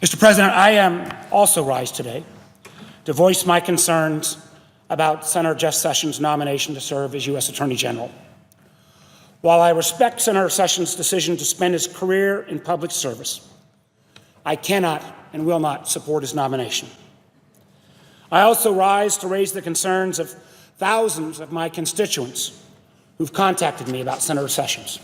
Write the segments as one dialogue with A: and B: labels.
A: Mr. President, I am also rise today to voice my concerns about Senator Jeff Sessions' nomination to serve as U.S. Attorney General. While I respect Senator Sessions' decision to spend his career in public service, I cannot and will not support his nomination. I also rise to raise the concerns of thousands of my constituents who've contacted me about Senator Sessions.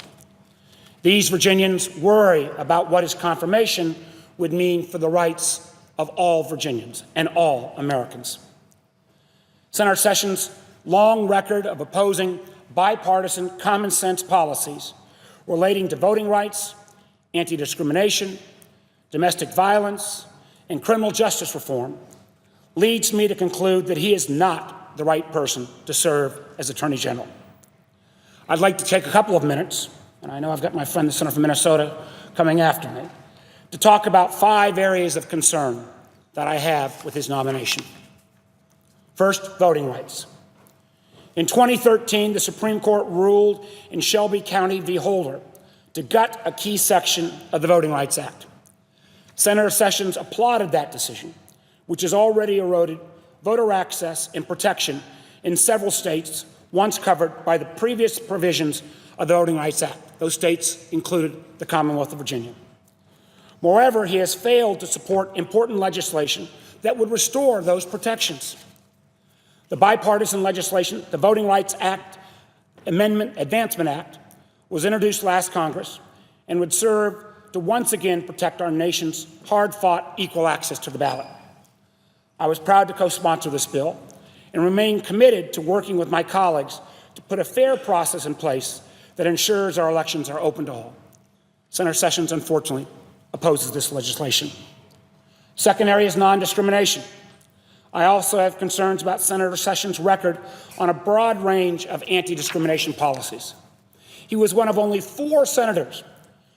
A: These Virginians worry about what his confirmation would mean for the rights of all Virginians and all Americans. Senator Sessions' long record of opposing bipartisan common sense policies relating to voting rights, anti-discrimination, domestic violence, and criminal justice reform leads me to conclude that he is not the right person to serve as Attorney General. I'd like to take a couple of minutes, and I know I've got my friend the senator from Minnesota coming after me, to talk about 5 areas of concern that I have with his nomination. First, voting rights. In 2013, the Supreme Court ruled in Shelby County v. Holder to gut a key section of the Voting Rights Act. Senator Sessions applauded that decision, which has already eroded voter access and protection in several states once covered by the previous provisions of the Voting Rights Act. Those states included the Commonwealth of Virginia. Moreover, he has failed to support important legislation that would restore those protections. The bipartisan legislation, the Voting Rights Act Advancement Act, was introduced last Congress and would serve to once again protect our nation's hard-fought equal access to the ballot. I was proud to co-sponsor this bill and remain committed to working with my colleagues to put a fair process in place that ensures our elections are open to all. Senator Sessions, unfortunately, opposes this legislation. Second area is non-discrimination. I also have concerns about Senator Sessions' record on a broad range of anti-discrimination policies. He was one of only 4 senators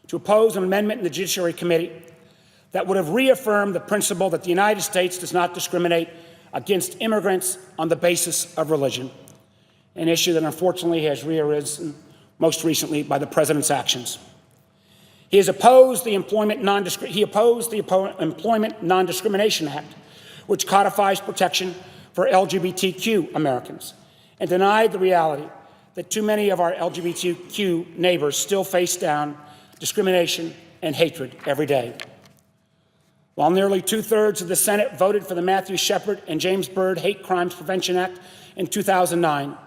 A: to oppose an amendment in the Judiciary Committee that would have reaffirmed the principle that the United States does not discriminate against immigrants on the basis of religion, an issue that unfortunately has rearisen most recently by the president's actions. He has opposed the Employment Non-Discrimination Act, which codifies protection for LGBTQ Americans, and denied the reality that too many of our LGBTQ neighbors still face down discrimination and hatred every day. While nearly 2/3 of the Senate voted for the Matthew Shepard and James Byrd Hate Crimes Prevention Act in 2009,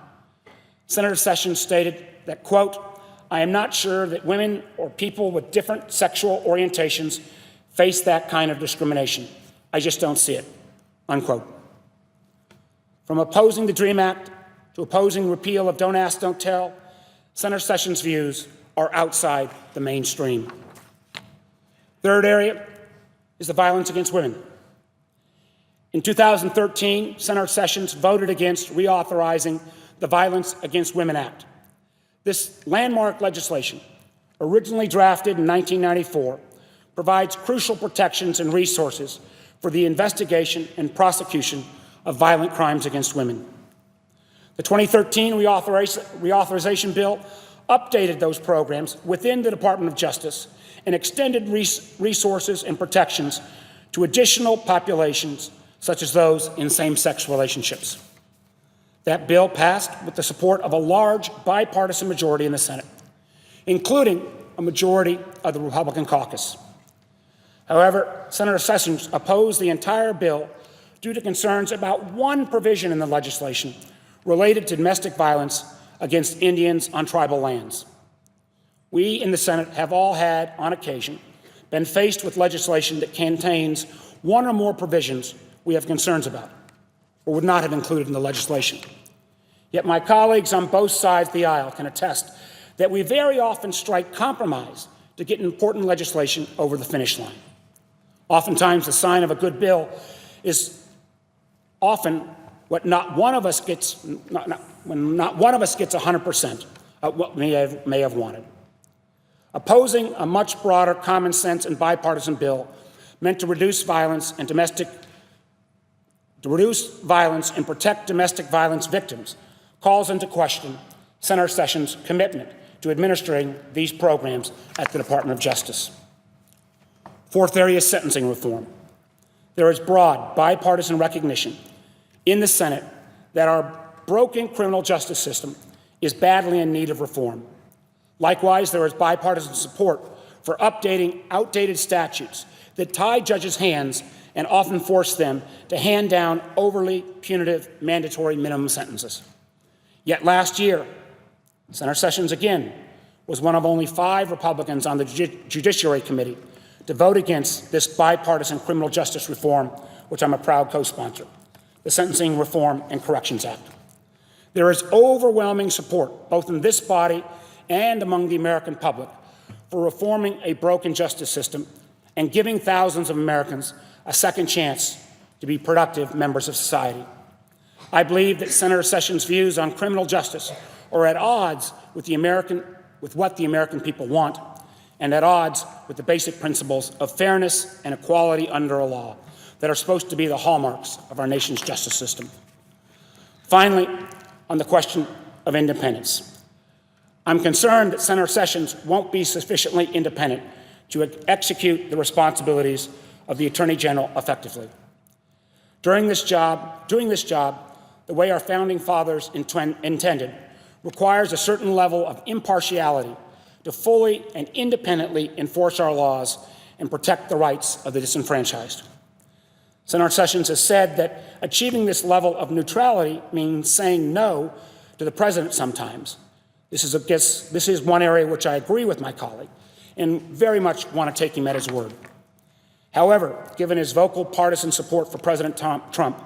A: Senator Sessions stated that, quote, "I am not sure that women or people with different sexual orientations face that kind of discrimination. I just don't see it," unquote. From opposing the DREAM Act to opposing repeal of Don't Ask, Don't Tell, Senator Sessions' views are outside the mainstream. Third area is the violence against women. In 2013, Senator Sessions voted against reauthorizing the Violence Against Women Act. This landmark legislation, originally drafted in 1994, provides crucial protections and resources for the investigation and prosecution of violent crimes against women. The 2013 reauthorization bill updated those programs within the Department of Justice and extended resources and protections to additional populations, such as those in same-sex relationships. That bill passed with the support of a large bipartisan majority in the Senate, including a majority of the Republican caucus. However, Senator Sessions opposed the entire bill due to concerns about one provision in the legislation related to domestic violence against Indians on tribal lands. We in the Senate have all had, on occasion, been faced with legislation that contains one or more provisions we have concerns about or would not have included in the legislation. Yet my colleagues on both sides of the aisle can attest that we very often strike compromise to get important legislation over the finish line. Oftentimes, the sign of a good bill is often what not one of us gets, when not one of us gets 100% of what we may have wanted. Opposing a much broader common sense and bipartisan bill meant to reduce violence and protect domestic violence victims calls into question Senator Sessions' commitment to administering these programs at the Department of Justice. Fourth area is sentencing reform. There is broad bipartisan recognition in the Senate that our broken criminal justice system is badly in need of reform. Likewise, there is bipartisan support for updating outdated statutes that tie judges' hands and often force them to hand down overly punitive mandatory minimum sentences. Yet last year, Senator Sessions again was one of only 5 Republicans on the Judiciary Committee to vote against this bipartisan criminal justice reform, which I'm a proud co-sponsor, the Sentencing Reform and Corrections Act. There is overwhelming support, both in this body and among the American public, for reforming a broken justice system and giving thousands of Americans a second chance to be productive members of society. I believe that Senator Sessions' views on criminal justice are at odds with what the American people want, and at odds with the basic principles of fairness and equality under a law that are supposed to be the hallmarks of our nation's justice system. Finally, on the question of independence, I'm concerned that Senator Sessions won't be sufficiently independent to execute the responsibilities of the Attorney General effectively. Doing this job, the way our founding fathers intended, requires a certain level of impartiality to fully and independently enforce our laws and protect the rights of the disenfranchised. Senator Sessions has said that achieving this level of neutrality means saying no to the president sometimes. This is one area which I agree with my colleague and very much want to take him at his word. However, given his vocal partisan support for President Trump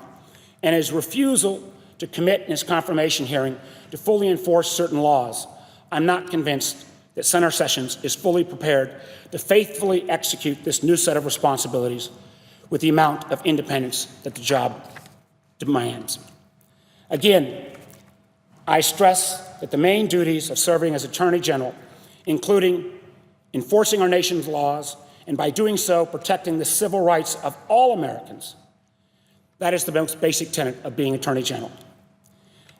A: and his refusal to commit in his confirmation hearing to fully enforce certain laws, I'm not convinced that Senator Sessions is fully prepared to faithfully execute this new set of responsibilities with the amount of independence that the job demands. Again, I stress that the main duties of serving as Attorney General, including enforcing our nation's laws, and by doing so, protecting the civil rights of all Americans, that is the most basic tenet of being Attorney General.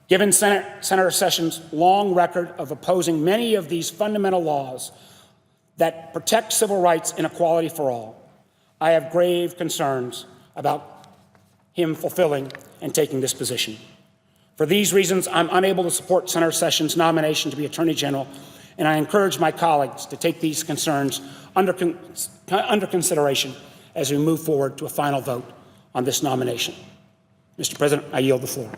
A: Given Senator Sessions' long record of opposing many of these fundamental laws that protect civil rights and equality for all, I have grave concerns about him fulfilling and taking this position. For these reasons, I'm unable to support Senator Sessions' nomination to be Attorney General, and I encourage my colleagues to take these concerns under consideration as we move forward to a final vote on this nomination. Mr. President, I yield the floor.